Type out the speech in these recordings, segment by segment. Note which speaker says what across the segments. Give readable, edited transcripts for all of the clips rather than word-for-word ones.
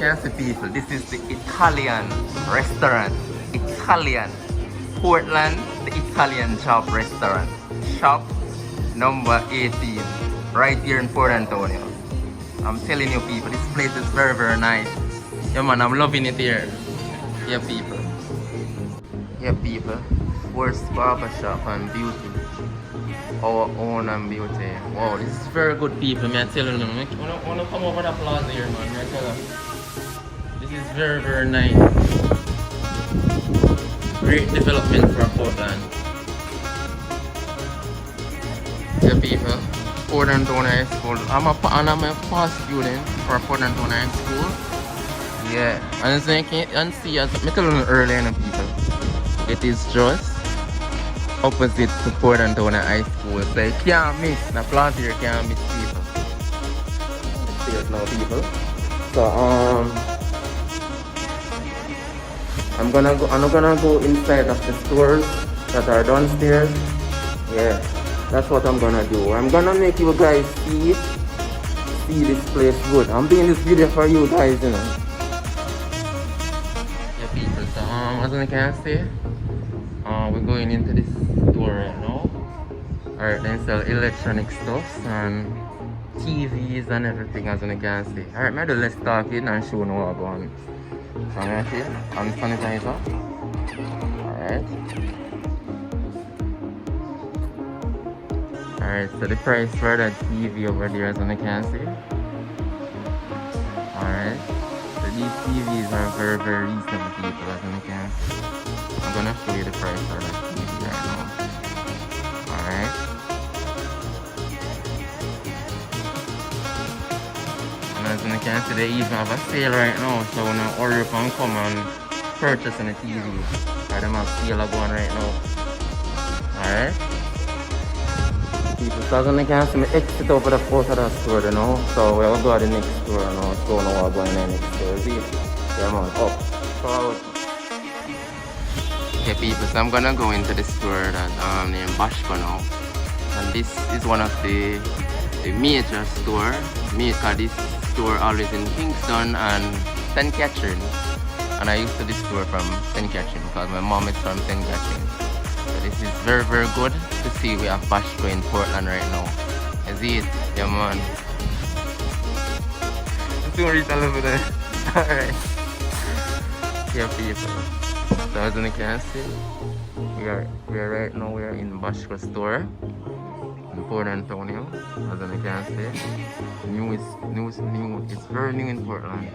Speaker 1: can see, people, this is the Italian restaurant. Italian. Portland, the Italian shop restaurant. Shop number 18. Right here in Port Antonio. I'm telling you, people, this place is very, very nice. Yeah, man, I'm loving it here. Yeah, people. Yeah, people. Worst barber shop and beauty. Our own and beauty. Wow, this is very good, people. Me I tell you, I wanna come over the plaza here, man. Me I tell you. This is very, very nice. Great development for Portland. Yeah, people. Port Antonio High School. I'm a past student for Port Antonio High School. Yeah, and as you can see, as I told you earlier, people, it is just opposite to Port Antonio High School. So you can't miss. The plaza here can't miss, people. See it now, people. So I'm not gonna go inside of the stores that are downstairs. Yeah, that's what I'm gonna do. I'm gonna make you guys see this place good. I'm doing this video for you guys, you know. Yeah, people. So as you can see, we're going into this store right now. Alright, they sell electronic stuff and TVs and everything, as you can see. Alright, maybe let's talk in and show you what I'm going. So I'm here, hand sanitizer. Alright. Alright, so the price for that TV over there, as you can see. Alright. So these TVs are very, very reasonable, people, as you can see. I'm gonna show you the price for that TV right now. Alright. And as you can see, they even have a sale right now, so when you hurry up and come and purchase on the TV. Or them have sale going right now. Alright. People, so as you can see, me exit over the front of the store, you know. So we'll go to the next store now, so we know what's going on in the next store. See? Yeah, man, up. Forward. Okay, people, so I'm gonna go into the store that named Bashko now, and this is one of the major store. Because this store always in Kingston and St. Catherine, and I used to this store from St. Catherine because my mom is from St. Catherine. So this is very, very good to see we have Bashko in Portland right now. You see it? Yeah, man. Soon reach a little bit. Alright. Yeah, people. So as you can see, we are right now, we are in Bashko store in Port Antonio. As you can see, new. It's very new in Portland.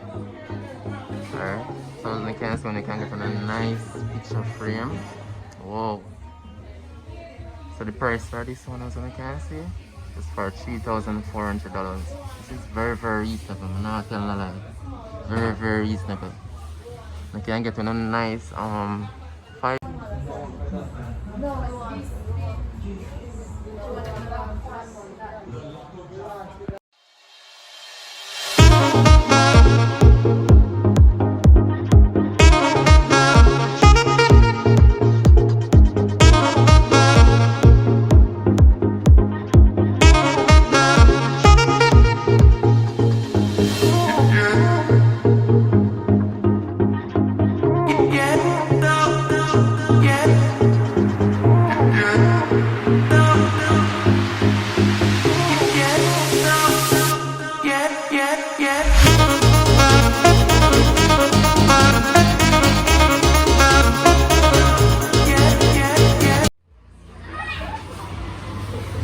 Speaker 1: Alright. So as you can see, you can get on a nice picture frame. Whoa. So the price for this one, as you can see, is for $3,400. This is very, very reasonable. I'm not telling a lie. Very, very reasonable. You can get on a nice 5.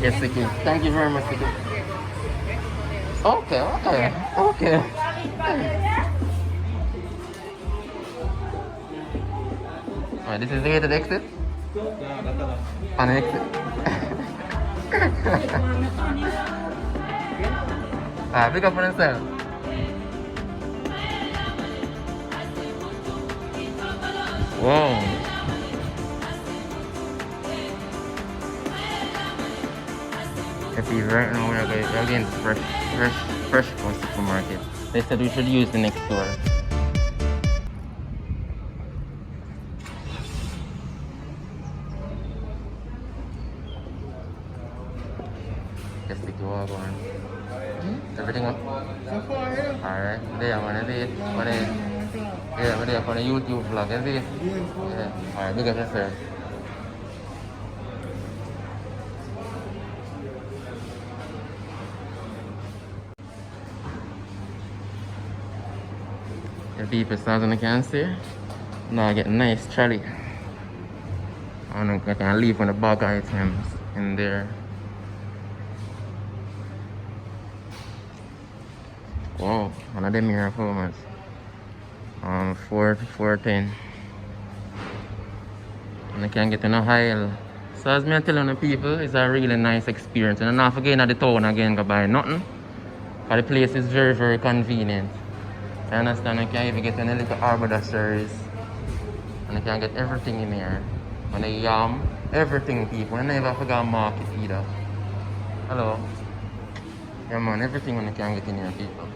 Speaker 1: Yes, Siki. Thank you very much, Siki. Okay. Alright, this is the gated exit? An exit. Big up for yourself. Whoa. Right now we're going to fresh from supermarket. They said we should use the next door. Just the go on. Everything on? Alright, there I wanna do it. for the we're there for the YouTube vlog, is it? Yeah. Alright, big up yourself. The people as you can see. Now I get a nice trolley. And I can leave on the bag items in there. Wow, one of them here how much? 410. And I can get in a aisle. So as me telling the people, it's a really nice experience. And I'm not forgetting at the town again to buy nothing. Because the place is very, very convenient. I understand I can even get in a little arbor and I can get everything in here. And the yam, everything people. I never forgot market either. Hello. Yeah man, everything I can get in here people.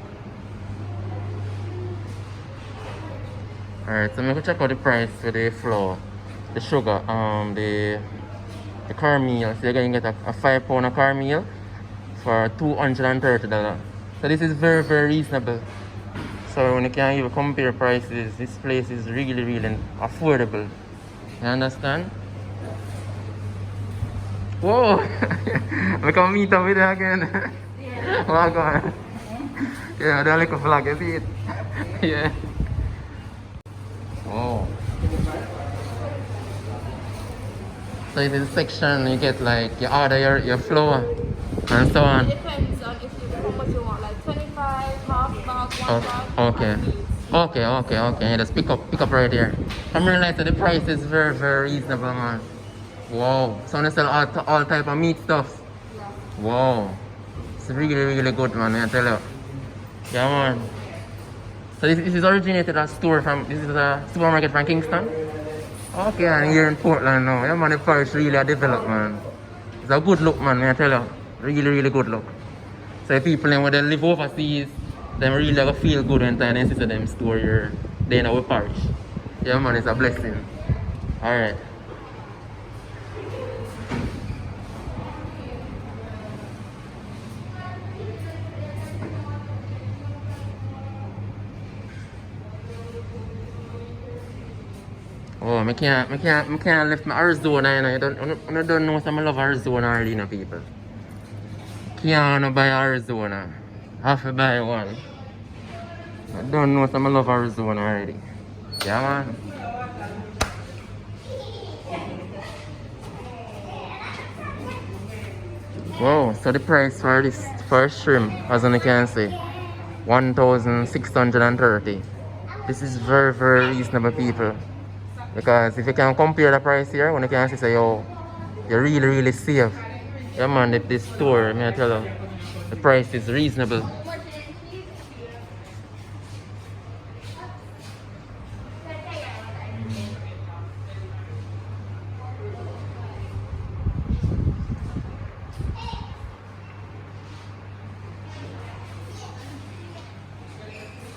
Speaker 1: Alright, so I'm gonna check out the price for the flour, the sugar, the caramel. So you're gonna get a 5 pound of caramel for $230. So this is very, very reasonable. So when you can even compare prices, this place is really, really affordable. You understand? Whoa! We can meet up with her again. Yeah. Oh, God. Yeah, they're like a flag, you see it? Yeah. Whoa. So in this section you get like you order your flour and so on.
Speaker 2: It depends on if you how much you want, like 25, half bag, one bag.
Speaker 1: Okay. Okay. Yeah, just pick up right here. I'm realizing the price is very, very reasonable, man. Wow. So they sell all type of meat stuff.
Speaker 2: Yeah.
Speaker 1: Wow. It's really, really good, man, I tell you. Yeah, man. So this is originated a store from, this is a supermarket from Kingston? Okay, and here in Portland now. Yeah, man, the parish really a developed, man. It's a good look, man, I tell you. Really, really good look. So the people when they live overseas, they really gonna feel good when they see them store here. They in our parish. Yeah, man, it's a blessing. Alright. Oh, I can't lift my Arizona, you know. I don't know some love Arizona already, you know, people. Can't buy Arizona. Have to buy one. I don't know some love Arizona already. Yeah, man. Wow, so the price for this first shrimp, as you can see, 1,630. This is very, very reasonable, people. Because if you can compare the price here, when you can see, say, yo, you're really, really safe. Yeah, man, this store, may I tell you, the price is reasonable.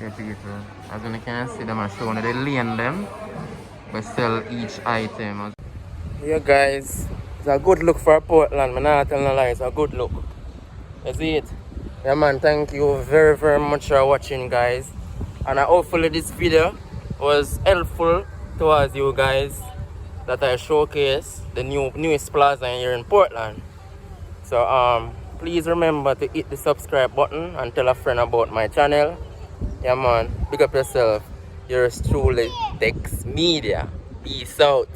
Speaker 1: Yeah, people, as you can see, them are showing the lane them. We sell each item. Yeah, guys, it's a good look for Portland. I'm not telling a lie, it's a good look. You see it? Yeah, man, thank you very, very much for watching, guys. And hopefully this video was helpful towards you guys that I showcase the newest plaza here in Portland. So please remember to hit the subscribe button and tell a friend about my channel. Yeah, man, big up yourself. Yours truly, Dex Media. Peace out.